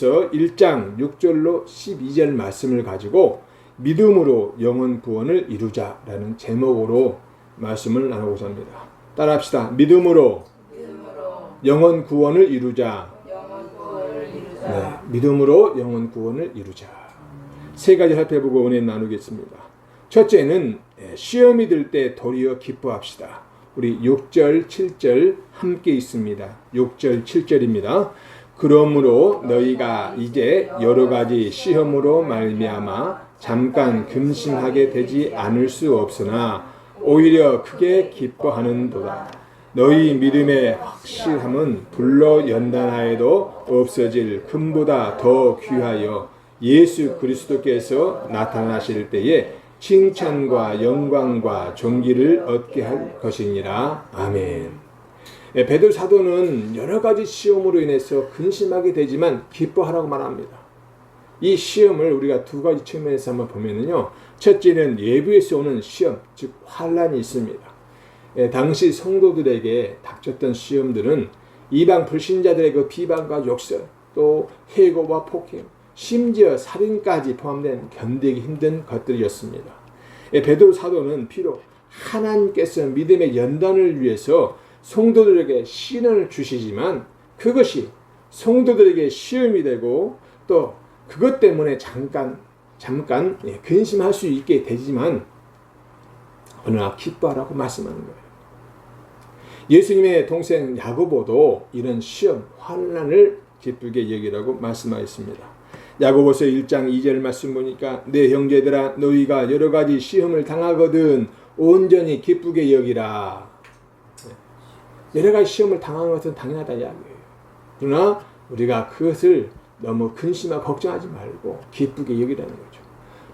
베드로전서 1장 6절로 12절 말씀을 가지고 믿음으로 영혼 구원을 이루자라는 제목으로 말씀을 나누고자 합니다. 따라합시다. 믿음으로 영혼 구원을 이루자. 네, 믿음으로 영혼 구원을 이루자. 세 가지 살펴보고 은혜 나누겠습니다. 첫째는 시험이 들 때 도리어 기뻐합시다. 우리 6절, 7절 함께 있습니다. 6절, 7절입니다. 그러므로 너희가 이제 여러 가지 시험으로 말미암아 잠깐 근심하게 되지 않을 수 없으나 오히려 크게 기뻐하는도다. 너희 믿음의 확실함은 불로 연단하여도 없어질 금보다 더 귀하여 예수 그리스도께서 나타나실 때에 칭찬과 영광과 존귀를 얻게 할 것이니라. 아멘. 베드로 사도는 여러 가지 시험으로 인해서 근심하게 되지만 기뻐하라고 말합니다. 이 시험을 우리가 두 가지 측면에서 한번 보면은요. 첫째는 외부에서 오는 시험, 즉 환난이 있습니다. 당시 성도들에게 닥쳤던 시험들은 이방 불신자들의 그 비방과 욕설, 또 해고와 폭행, 심지어 살인까지 포함된 견디기 힘든 것들이었습니다. 베드로 사도는 비록 하나님께서 믿음의 연단을 위해서 성도들에게 시련을 주시지만 그것이 성도들에게 시험이 되고 또 그것 때문에 잠깐 근심할 수 있게 되지만 그러나 기뻐하라고 말씀하는 거예요. 예수님의 동생 야고보도 이런 시험, 환난을 기쁘게 여기라고 말씀하였습니다. 야고보서 1장 2절 말씀 보니까 내 형제들아 너희가 여러 가지 시험을 당하거든 온전히 기쁘게 여기라. 여러 가지 시험을 당하는 것은 당연하다 이야기예요. 그러나 우리가 그것을 너무 근심하고 걱정하지 말고 기쁘게 여기라는 거죠.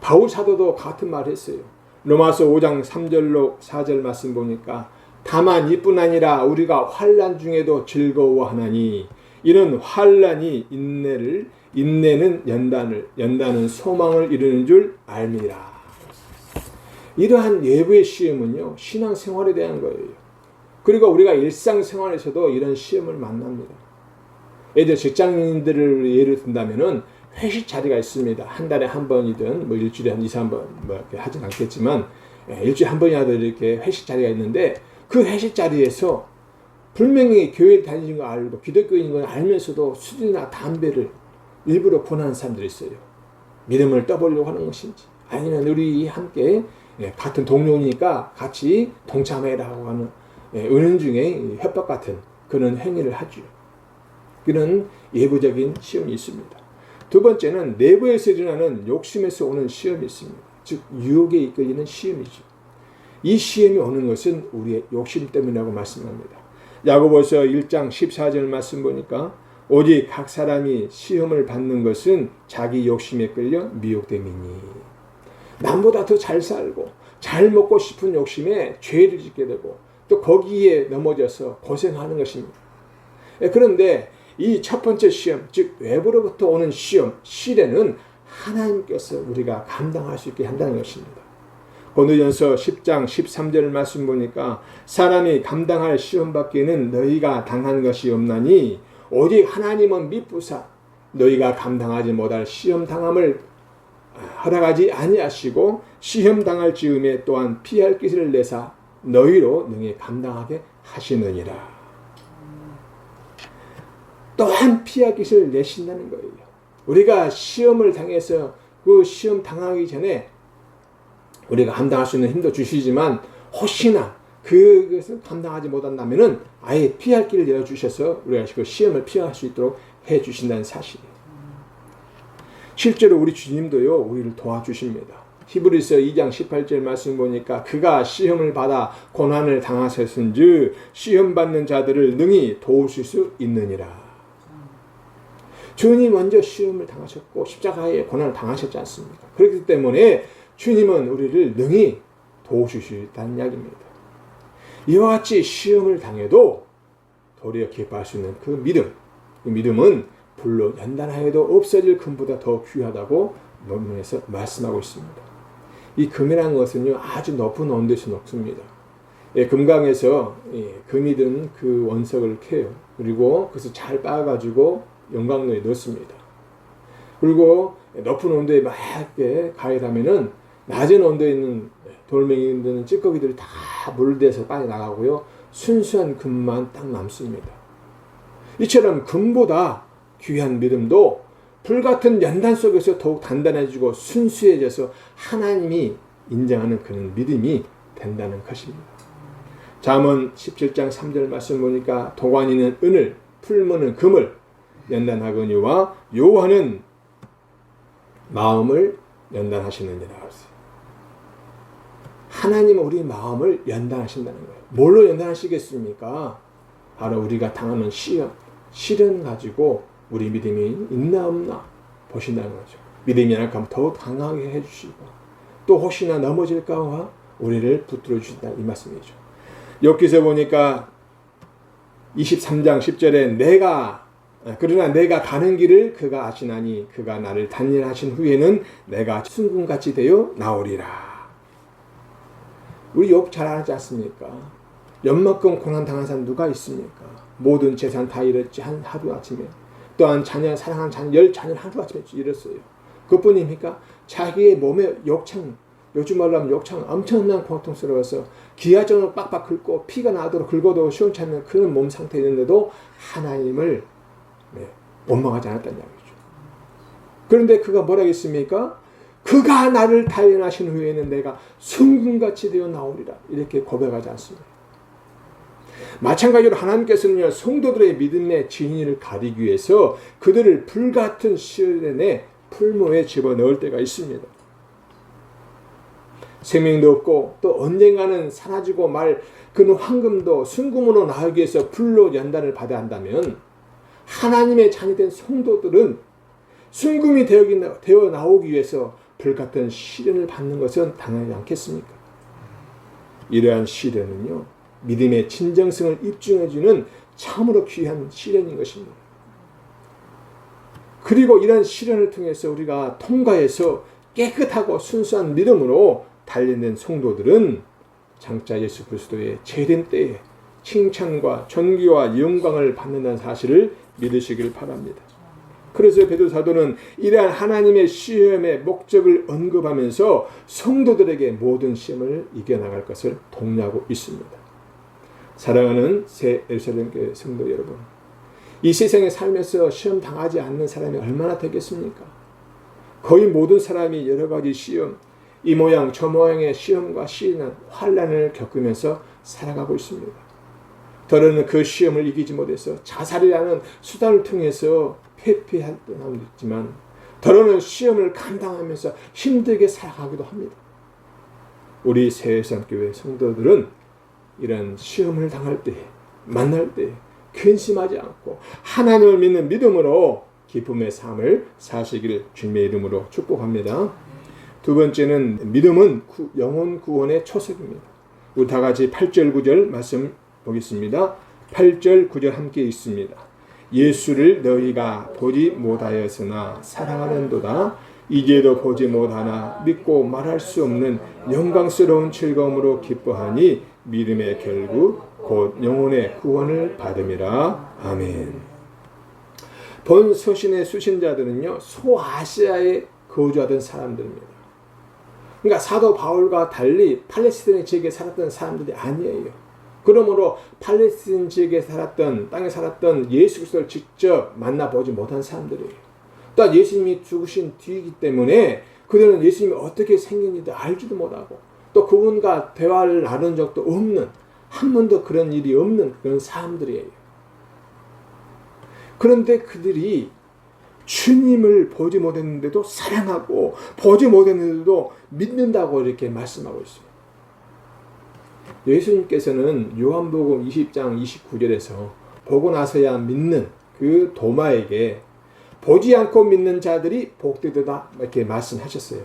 바울 사도도 같은 말을 했어요. 로마서 5장 3절로 4절 말씀 보니까 다만 이뿐 아니라 우리가 환난 중에도 즐거워하나니 이는 환난이 인내는 연단은 소망을 이루는 줄 알미라. 이러한 외부의 시험은요 신앙생활에 대한 거예요. 그리고 우리가 일상생활에서도 이런 시험을 만납니다. 예를 들어 직장인들을 예를 든다면은 회식 자리가 있습니다. 한 달에 한 번이든 뭐 일주일에 한 2, 3번 뭐 이렇게 하진 않겠지만 일주일에 한 번이라도 이렇게 회식 자리가 있는데 그 회식 자리에서 분명히 교회를 다니는 거 알고 기독교인인 걸 알면서도 술이나 담배를 일부러 권하는 사람들이 있어요. 믿음을 떠보려고 하는 것인지 아니면 우리 함께 같은 동료니까 같이 동참해라고 하는 은연중에 협박 같은 그런 행위를 하죠. 그런 예부적인 시험이 있습니다. 두 번째는 내부에서 일어나는 욕심에서 오는 시험이 있습니다. 즉 유혹에 이끌리는 시험이죠. 이 시험이 오는 것은 우리의 욕심 때문이라고 말씀합니다. 야고보서 1장 14절 말씀 보니까 오직 각 사람이 시험을 받는 것은 자기 욕심에 끌려 미혹됨이니 남보다 더 잘 살고 잘 먹고 싶은 욕심에 죄를 짓게 되고 또 거기에 넘어져서 고생하는 것입니다. 그런데 이 첫 번째 시험, 즉 외부로부터 오는 시험, 시련은 하나님께서 우리가 감당할 수 있게 한다는 것입니다. 고린도전서 10장 13절 말씀 보니까 사람이 감당할 시험 밖에는 너희가 당한 것이 없나니 오직 하나님은 미쁘사 너희가 감당하지 못할 시험 당함을 허락하지 아니하시고 시험 당할 즈음에 또한 피할 기세를 내사 너희로 능히 감당하게 하시느니라. 또한 피할 기세를 내신다는 거예요. 우리가 시험을 당해서 그 시험 당하기 전에 우리가 감당할 수 있는 힘도 주시지만 혹시나 그것을 감당하지 못한다면은 아예 피할 길을 열어주셔서 우리가 그 시험을 피할 수 있도록 해주신다는 사실이에요. 실제로 우리 주님도요 우리를 도와주십니다. 히브리서 2장 18절 말씀 보니까 그가 시험을 받아 고난을 당하셨은즉 시험 받는 자들을 능히 도우실 수 있느니라. 주님 먼저 시험을 당하셨고 십자가에 고난을 당하셨지 않습니까? 그렇기 때문에 주님은 우리를 능히 도우실 수 있다는 이야기입니다. 이와 같이 시험을 당해도 도리어 기뻐할 수 있는 그 믿음, 그 믿음은 불로 연단하여도 없어질 금보다 더 귀하다고 본문에서 말씀하고 있습니다. 이 금이라는 것은요 아주 높은 온도에서 녹습니다. 금강에서 금이 든 그 원석을 캐요. 그리고 그것을 잘 빻아가지고 용광로에 넣습니다. 그리고 높은 온도에 막 이렇게 가열하면은 낮은 온도에 있는 돌멩이들은 찌꺼기들이 다 물대서 빠져나가고요. 순수한 금만 딱 남습니다. 이처럼 금보다 귀한 믿음도 불같은 연단 속에서 더욱 단단해지고 순수해져서 하나님이 인정하는 그런 믿음이 된다는 것입니다. 잠언 17장 3절 말씀 보니까 도관이는 은을, 풀무는 금을, 연단하거니와 여호와는 마음을 연단하시느니라. 하나님은 우리 마음을 연단하신다는 거예요. 뭘로 연단하시겠습니까? 바로 우리가 당하는 시련 가지고 우리 믿음이 있나 없나 보신다는 거죠. 믿음이 약하면 더욱 강하게 해주시고 또 혹시나 넘어질까 우리를 붙들어 주신다 이 말씀이죠. 욥기서 보니까 23장 10절에 그러나 내가 가는 길을 그가 아시나니 그가 나를 단련하신 후에는 내가 순금같이 되어 나오리라. 우리 욥 잘 알지 않습니까? 연막금 고난당한 사람 누가 있습니까? 모든 재산 다 잃었지 하루아침에. 또한 사랑하는 자녀 10자녀를 하루아침에 잃었어요. 그뿐입니까? 자기의 몸에 요즘 말로 하면 욕창 엄청난 고통스러워서 기하정을 빡빡 긁고 피가 나도록 긁어도 시원찮는 그런 몸 상태였는데도 하나님을 원망하지 않았다는 이야기죠. 그런데 그가 뭐라고 했습니까? 그가 나를 단련하신 후에는 내가 순금같이 되어 나오리라. 이렇게 고백하지 않습니다. 마찬가지로 하나님께서는요, 성도들의 믿음의 진리를 가리기 위해서 그들을 불같은 시련의 풀무에 집어넣을 때가 있습니다. 생명도 없고 또 언젠가는 사라지고 말 그는 황금도 순금으로 나오기 위해서 불로 연단을 받아야 한다면 하나님의 자녀된 성도들은 순금이 되어 나오기 위해서 불같은 시련을 받는 것은 당연하지 않겠습니까? 이러한 시련은요, 믿음의 진정성을 입증해주는 참으로 귀한 시련인 것입니다. 그리고 이러한 시련을 통해서 우리가 통과해서 깨끗하고 순수한 믿음으로 단련된 성도들은 장차 예수 그리스도의 재림 때에 칭찬과 존귀와 영광을 받는다는 사실을 믿으시길 바랍니다. 그래서 베드로 사도는 이러한 하나님의 시험의 목적을 언급하면서 성도들에게 모든 시험을 이겨나갈 것을 독려하고 있습니다. 사랑하는 새 예루살렘 교회 성도 여러분, 이 세상에 살면서 시험 당하지 않는 사람이 얼마나 되겠습니까? 거의 모든 사람이 여러 가지 시험, 이 모양 저 모양의 시험과 시련, 환난을 겪으면서 살아가고 있습니다. 더러는 그 시험을 이기지 못해서 자살이라는 수단을 통해서 회피할 때는 있지만 더러는 시험을 감당하면서 힘들게 살아가기도 합니다. 우리 새해산교회 성도들은 이런 시험을 당할 때, 만날 때 근심하지 않고 하나님을 믿는 믿음으로 기쁨의 삶을 사시기를 주님의 이름으로 축복합니다. 두 번째는 믿음은 영혼 구원의 초석입니다. 우리 다 같이 8절 9절 말씀 보겠습니다. 8절 9절 함께 있습니다. 예수를 너희가 보지 못하였으나 사랑하는도다. 이제도 보지 못하나 믿고 말할 수 없는 영광스러운 즐거움으로 기뻐하니 믿음의 결국 곧 영혼의 구원을 받음이라. 아멘. 본 서신의 수신자들은요, 소아시아에 거주하던 사람들입니다. 그러니까 사도 바울과 달리 팔레스타인 지역에 살았던 사람들이 아니에요. 그러므로 팔레스타인 지역에 땅에 살았던 예수 그리스도를 직접 만나보지 못한 사람들이에요. 또 예수님이 죽으신 뒤이기 때문에 그들은 예수님이 어떻게 생긴지도 알지도 못하고 또 그분과 대화를 나눈 적도 없는, 한 번도 그런 일이 없는 그런 사람들이에요. 그런데 그들이 주님을 보지 못했는데도 사랑하고 보지 못했는데도 믿는다고 이렇게 말씀하고 있습니다. 예수님께서는 요한복음 20장 29절에서 보고 나서야 믿는 그 도마에게 보지 않고 믿는 자들이 복되도다 이렇게 말씀하셨어요.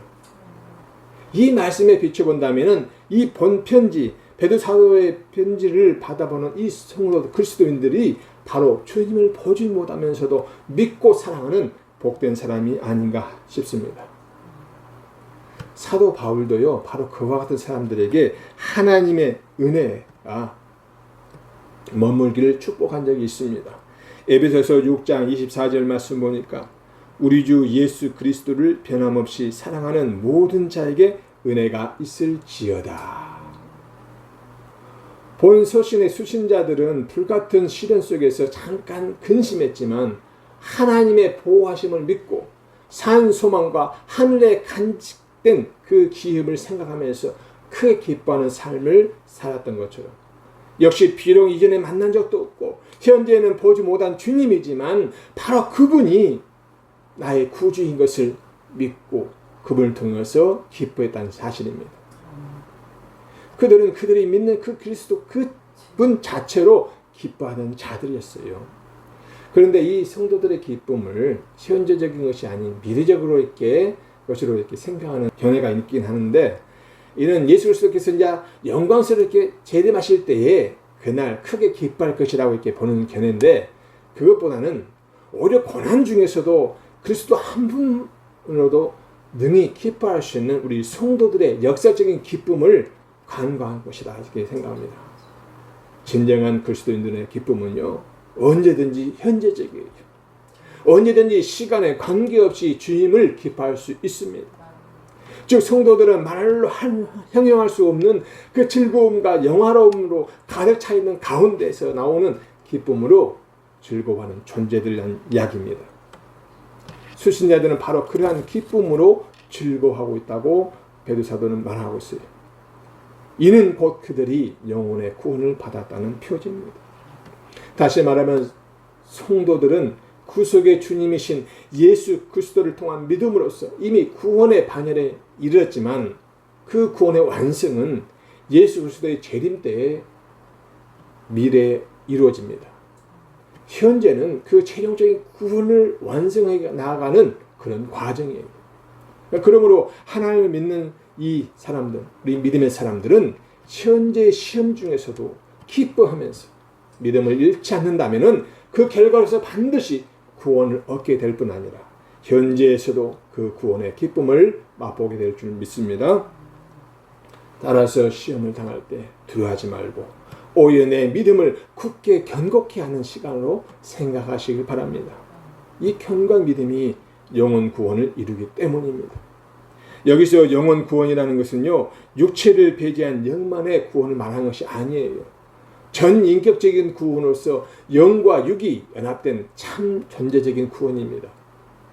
이 말씀에 비춰본다면 이 본 편지, 베드로 사도의 편지를 받아보는 이 성도 그리스도인들이 바로 주님을 보지 못하면서도 믿고 사랑하는 복된 사람이 아닌가 싶습니다. 사도 바울도요, 바로 그와 같은 사람들에게 하나님의 은혜가 머물기를 축복한 적이 있습니다. 에베소서 6장 24절 말씀 보니까 우리 주 예수 그리스도를 변함없이 사랑하는 모든 자에게 은혜가 있을지어다. 본 서신의 수신자들은 불같은 시련 속에서 잠깐 근심했지만 하나님의 보호하심을 믿고 산 소망과 하늘에 간직된 그 기업을 생각하면서 크게 기뻐하는 삶을 살았던 것처럼, 역시 비록 이전에 만난 적도 없고 현재는 보지 못한 주님이지만 바로 그분이 나의 구주인 것을 믿고 그분을 통해서 기뻐했다는 사실입니다. 그들은 그들이 믿는 그 그리스도 그분 자체로 기뻐하는 자들이었어요. 그런데 이 성도들의 기쁨을 현재적인 것이 아닌 미래적으로 이렇게 생각하는 견해가 있긴 하는데, 이는 예수 그리스도께서 이제 영광스럽게 재림하실 때에 그날 크게 기뻐할 것이라고 이렇게 보는 견해인데, 그것보다는 오히려 고난 중에서도 그리스도 한 분으로도 능히 기뻐할 수 있는 우리 성도들의 역사적인 기쁨을 간과한 것이다 이렇게 생각합니다. 진정한 그리스도인들의 기쁨은요, 언제든지 현재적이에요. 언제든지 시간에 관계없이 주님을 기뻐할 수 있습니다. 즉 성도들은 말로 형용할 수 없는 그 즐거움과 영화로움으로 가득 차 있는 가운데서 나오는 기쁨으로 즐거워하는 존재들이라는 이야기입니다. 수신자들은 바로 그러한 기쁨으로 즐거워하고 있다고 베드로 사도는 말하고 있어요. 이는 곧 그들이 영혼의 구원을 받았다는 표지입니다. 다시 말하면 성도들은 구속의 주님이신 예수 그리스도를 통한 믿음으로써 이미 구원의 반열에 이르렀지만, 그 구원의 완성은 예수 그리스도의 재림 때에 미래에 이루어집니다. 현재는 그 최종적인 구원을 완성해 나아가는 그런 과정이에요. 그러므로 하나님을 믿는 이 사람들, 우리 믿음의 사람들은 현재의 시험 중에서도 기뻐하면서 믿음을 잃지 않는다면 그 결과로서 반드시 구원을 얻게 될 뿐 아니라 현재에서도 그 구원의 기쁨을 맛보게 될 줄 믿습니다. 따라서 시험을 당할 때 두려워하지 말고 오히려 내 믿음을 굳게 견고케 하는 시간으로 생각하시길 바랍니다. 이 견고한 믿음이 영혼 구원을 이루기 때문입니다. 여기서 영혼 구원이라는 것은요, 육체를 배제한 영만의 구원을 말하는 것이 아니에요. 전 인격적인 구원으로서 영과 육이 연합된 참 존재적인 구원입니다.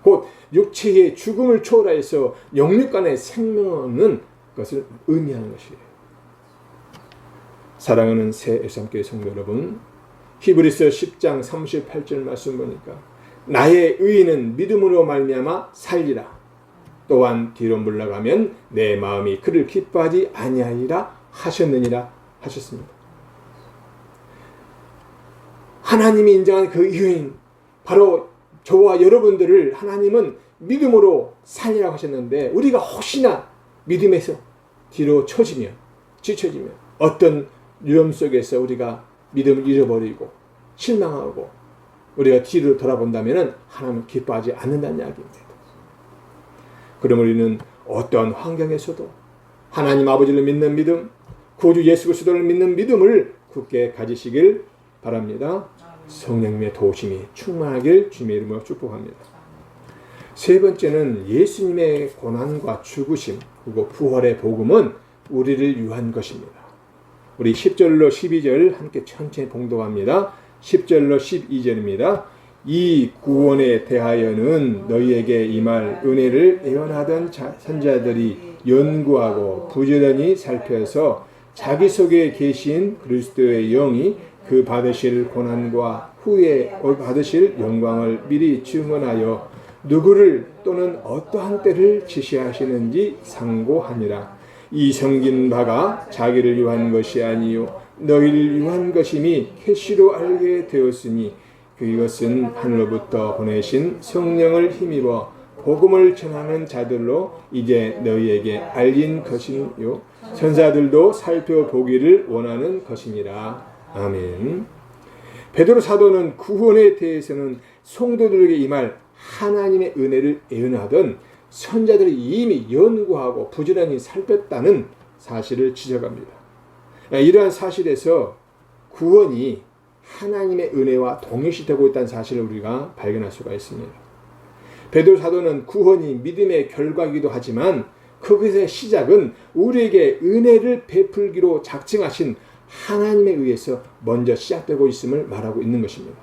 곧 육체의 죽음을 초월해서 영육 간의 생명 없는 것을 의미하는 것이에요. 사랑하는 새 엘삼교회 성도 여러분, 히브리서 10장 38절 말씀 보니까 나의 의인은 믿음으로 말미암아 살리라. 또한 뒤로 물러가면 내 마음이 그를 기뻐하지 아니하리라 하셨느니라 하셨습니다. 하나님이 인정한 그 의인, 바로 저와 여러분들을 하나님은 믿음으로 살리라고 하셨는데, 우리가 혹시나 믿음에서 뒤로 처지면, 지쳐지면, 어떤 위험 속에서 우리가 믿음을 잃어버리고 실망하고 우리가 뒤로 돌아본다면 하나님은 기뻐하지 않는다는 이야기입니다. 그럼 우리는 어떠한 환경에서도 하나님 아버지를 믿는 믿음, 구주 예수 그리스도를 믿는 믿음을 굳게 가지시길 바랍니다. 성령님의 도우심이 충만하길 주님의 이름으로 축복합니다. 세 번째는 예수님의 고난과 죽으심 그리고 부활의 복음은 우리를 위한 것입니다. 우리 10절로 12절 함께 천천히 봉독합니다. 10절로 12절입니다. 이 구원에 대하여는 너희에게 임할 은혜를 예언하던 선자들이 연구하고 부지런히 살펴서 자기 속에 계신 그리스도의 영이 그 받으실 고난과 후에 받으실 영광을 미리 증언하여 누구를 또는 어떠한 때를 지시하시는지 상고하니라. 이 섬긴 바가 자기를 위한 것이 아니요 너희를 위한 것임이 계시로 알게 되었으니 그것은 하늘로부터 보내신 성령을 힘입어 복음을 전하는 자들로 이제 너희에게 알린 것이요 선사들도 살펴보기를 원하는 것이니라. 아멘. 베드로 사도는 구원에 대해서는 성도들에게 임할 하나님의 은혜를 예언하던 선자들이 이미 연구하고 부지런히 살폈다는 사실을 지적합니다. 이러한 사실에서 구원이 하나님의 은혜와 동일시되고 있다는 사실을 우리가 발견할 수가 있습니다. 베드로 사도는 구원이 믿음의 결과이기도 하지만 그것의 시작은 우리에게 은혜를 베풀기로 작정하신 하나님에 의해서 먼저 시작되고 있음을 말하고 있는 것입니다.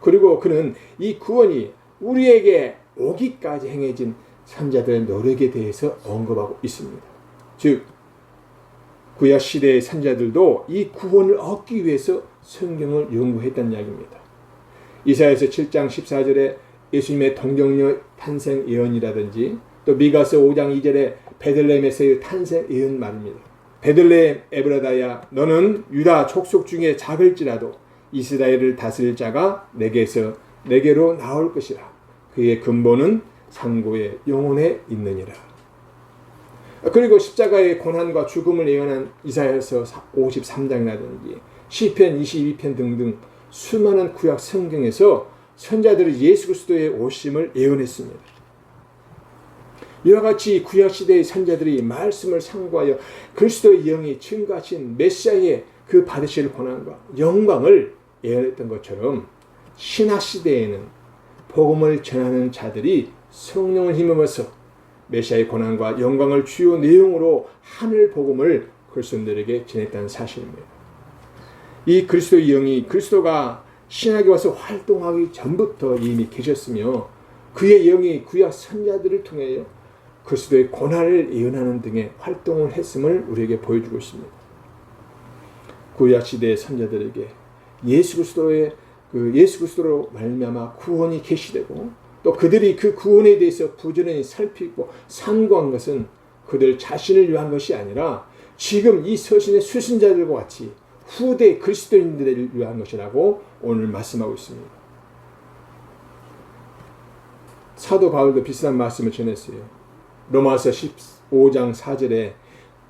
그리고 그는 이 구원이 우리에게 오기까지 행해진 선자들의 노력에 대해서 언급하고 있습니다. 즉 구약 시대의 선자들도 이 구원을 얻기 위해서 성경을 연구했다는 이야기입니다. 이사야서 7장 14절에 예수님의 동정녀 탄생 예언이라든지 또 미가서 5장 2절에 베들레헴에서의 탄생 예언 말입니다. 베들레헴 에브라다야 너는 유다 족속 중에 작을지라도 이스라엘을 다스릴 자가 내게로 나올 것이라. 그의 근본은 상고의 영혼에 있느니라. 그리고 십자가의 고난과 죽음을 예언한 이사야서 53장이라든지 시편 22편 등등 수많은 구약 성경에서 선자들이 예수 그리스도의 오심을 예언했습니다. 이와 같이 구약 시대의 선자들이 말씀을 상고하여 그리스도의 영이 증거하신 메시아의 그 받으실 고난과 영광을 예언했던 것처럼 신약 시대에는 복음을 전하는 자들이 성령을 힘입어서 메시아의 고난과 영광을 주요 내용으로 하늘 복음을 그리스도인들에게 전했다는 사실입니다. 이 그리스도의 영이 그리스도가 신약에 와서 활동하기 전부터 이미 계셨으며 그의 영이 구약 선자들을 통하여 그리스도의 고난을 예언하는 등의 활동을 했음을 우리에게 보여주고 있습니다. 구약 시대의 선자들에게 예수 그리스도로 말미암아 구원이 계시되고 또 그들이 그 구원에 대해서 부지런히 살피고 상고한 것은 그들 자신을 위한 것이 아니라 지금 이 서신의 수신자들과 같이 후대 그리스도인들을 위한 것이라고 오늘 말씀하고 있습니다. 사도 바울도 비슷한 말씀을 전했어요. 로마서 15장 4절에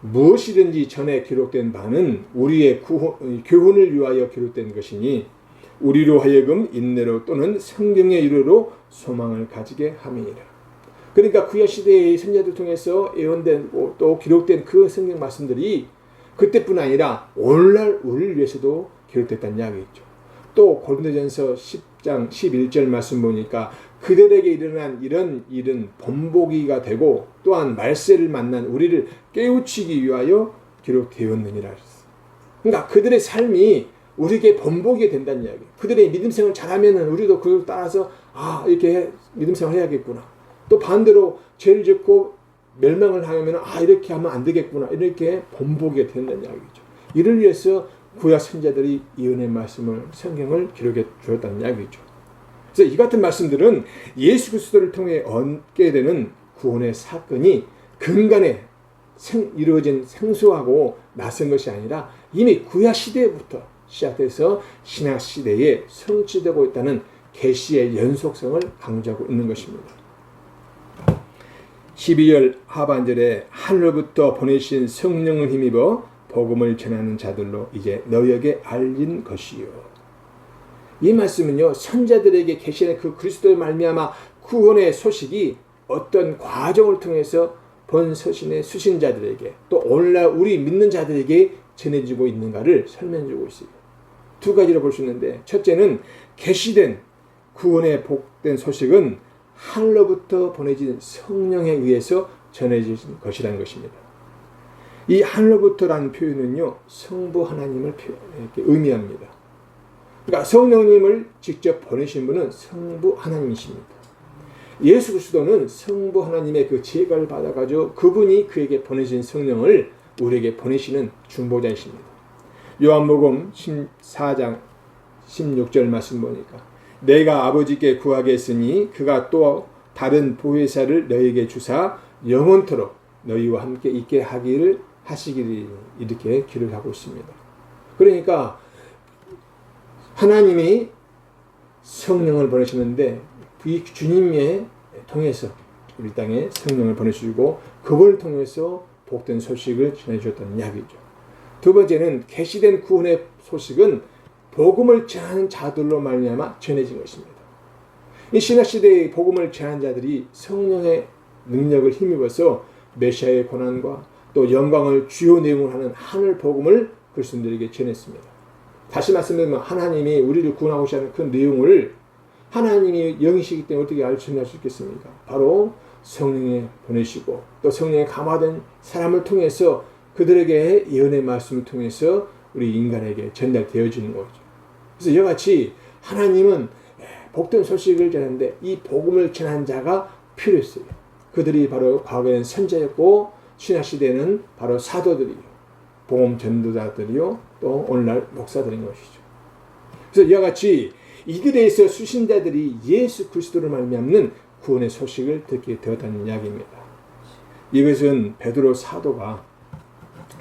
무엇이든지 전에 기록된 바는 우리의 교훈을 위하여 기록된 것이니 우리로 하여금 인내로 또는 성경의 이르로 소망을 가지게 함이니라. 그러니까 구약 시대의 선자들 통해서 예언된 또 기록된 그 성경 말씀들이 그때뿐 아니라 오늘날 우리를 위해서도 기록됐다는 이야기죠. 또 고린도전서 10장 11절 말씀 보니까 그들에게 일어난 이런 일은 본보기가 되고 또한 말세를 만난 우리를 깨우치기 위하여 기록되었느니라. 그러니까 그들의 삶이 우리에게 본보기가 된다는 이야기. 그들의 믿음생활을 잘하면 우리도 그걸 따라서 이렇게 믿음생활을 해야겠구나. 또 반대로 죄를 짓고 멸망을 하면 이렇게 하면 안 되겠구나. 이렇게 본보기가 된다는 이야기죠. 이를 위해서 구약 선자들이 예언의 말씀을 성경을 기록해 주었다는 이야기죠. 그래서 이 같은 말씀들은 예수 그리스도를 통해 얻게 되는 구원의 사건이 근간에 이루어진 생소하고 낯선 것이 아니라 이미 구약 시대부터 시작돼서 신약 시대에 성취되고 있다는 계시의 연속성을 강조하고 있는 것입니다. 12절 하반절에 하늘로부터 보내신 성령을 힘입어 복음을 전하는 자들로 이제 너희에게 알린 것이요. 이 말씀은요, 선자들에게 계시는 그 그리스도의 말미암아 구원의 소식이 어떤 과정을 통해서 본 서신의 수신자들에게 또 오늘날 우리 믿는 자들에게 전해지고 있는가를 설명해주고 있어요. 두 가지로 볼 수 있는데, 첫째는 계시된 구원의 복된 소식은 하늘로부터 보내진 성령에 의해서 전해진 것이라는 것입니다. 이 하늘로부터라는 표현은요, 성부 하나님을 의미합니다. 그러니까 성령님을 직접 보내신 분은 성부 하나님이십니다. 예수 그리스도는 성부 하나님의 그 제가를 받아가지고 그분이 그에게 보내신 성령을 우리에게 보내시는 중보자이십니다. 요한복음 14장 16절 말씀 보니까 내가 아버지께 구하겠으니 그가 또 다른 보혜사를 너희에게 주사 영원토록 너희와 함께 있게 하시기를 이렇게 기록하고 있습니다. 그러니까 하나님이 성령을 보내시는데 이 주님의 통해서 우리 땅에 성령을 보내주시고 그걸 통해서 복된 소식을 전해주셨다는 이야기죠. 두 번째는 계시된 구원의 소식은 복음을 전하는 자들로 말미암아 전해진 것입니다. 이 신약 시대의 복음을 전하는 자들이 성령의 능력을 힘입어서 메시아의 고난과 또 영광을 주요 내용을 하는 하늘 복음을 그리스도인들에게 전했습니다. 다시 말씀드리면 하나님이 우리를 구원하고자 하는 그 내용을 하나님이 영이시기 때문에 어떻게 전할 수 있겠습니까? 바로 성령에 보내시고 또 성령에 감화된 사람을 통해서 그들에게 예언의 말씀을 통해서 우리 인간에게 전달되어지는 거죠. 그래서 이와 같이 하나님은 복된 소식을 전하는데 이 복음을 전한 자가 필요했어요. 그들이 바로 과거에는 선자였고 신약시대에는 바로 사도들이요, 복음 전도자들이요, 또 오늘날 목사들인 것이죠. 그래서 이와 같이 이들에 있어 수신자들이 예수 그리스도를 말미암는 구원의 소식을 듣게 되었다는 이야기입니다. 이것은 베드로 사도가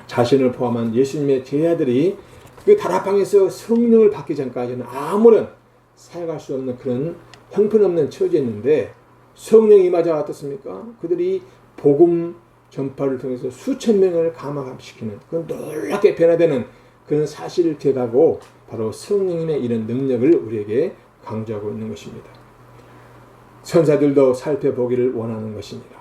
자신을 포함한 예수님의 제자들이 그 다락방에서 성령을 받기 전까지는 아무런 사역할 수 없는 그런 형편없는 처지였는데 성령이 임하자 어떻습니까? 그들이 복음 전파를 통해서 수천 명을 감화시키는 그런 놀랍게 변화되는 그런 사실을 대하고 바로 성령님의 이런 능력을 우리에게 강조하고 있는 것입니다. 천사들도 살펴보기를 원하는 것입니다.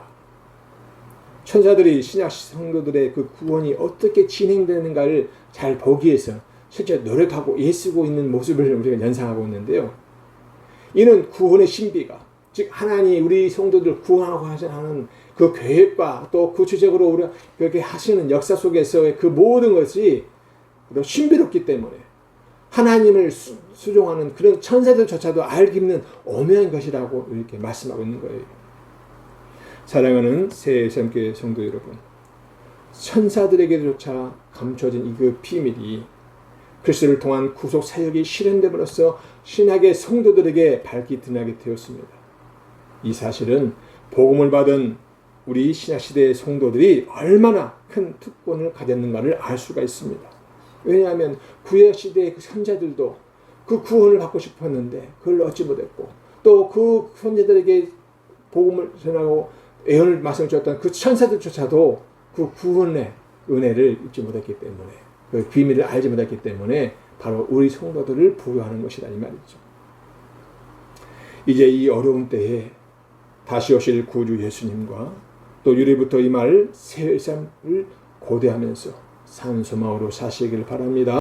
천사들이 신약 성도들의 그 구원이 어떻게 진행되는가를 잘 보기 위해서 실제 노력하고 애쓰고 있는 모습을 우리가 연상하고 있는데요. 이는 구원의 신비가, 즉 하나님이 우리 성도들 구원하고 하시는 그 계획과 또 구체적으로 우리가 그렇게 하시는 역사 속에서의 그 모든 것이 신비롭기 때문에 하나님을 수종하는 그런 천사들조차도 알기 힘든 오묘한 것이라고 이렇게 말씀하고 있는 거예요. 사랑하는 새삼교회 성도 여러분, 천사들에게조차 감춰진 이 그 비밀이 그리스도를 통한 구속 사역이 실현됨으로써 신약의 성도들에게 밝히 드러나게 되었습니다. 이 사실은 복음을 받은 우리 신약시대의 성도들이 얼마나 큰 특권을 가졌는가를 알 수가 있습니다. 왜냐하면 구약시대의 그 선자들도 그 구원을 받고 싶었는데 그걸 얻지 못했고 또 그 선자들에게 복음을 전하고 예언을 말씀을 주었던 그 천사들조차도 그 구원의 은혜를 잊지 못했기 때문에 그 비밀을 알지 못했기 때문에 바로 우리 성도들을 부여하는 것이다 이 말이죠. 이제 이 어려운 때에 다시 오실 구주 예수님과 또 유리부터 임할 새 삶을 고대하면서 산소망으로 사시길 바랍니다.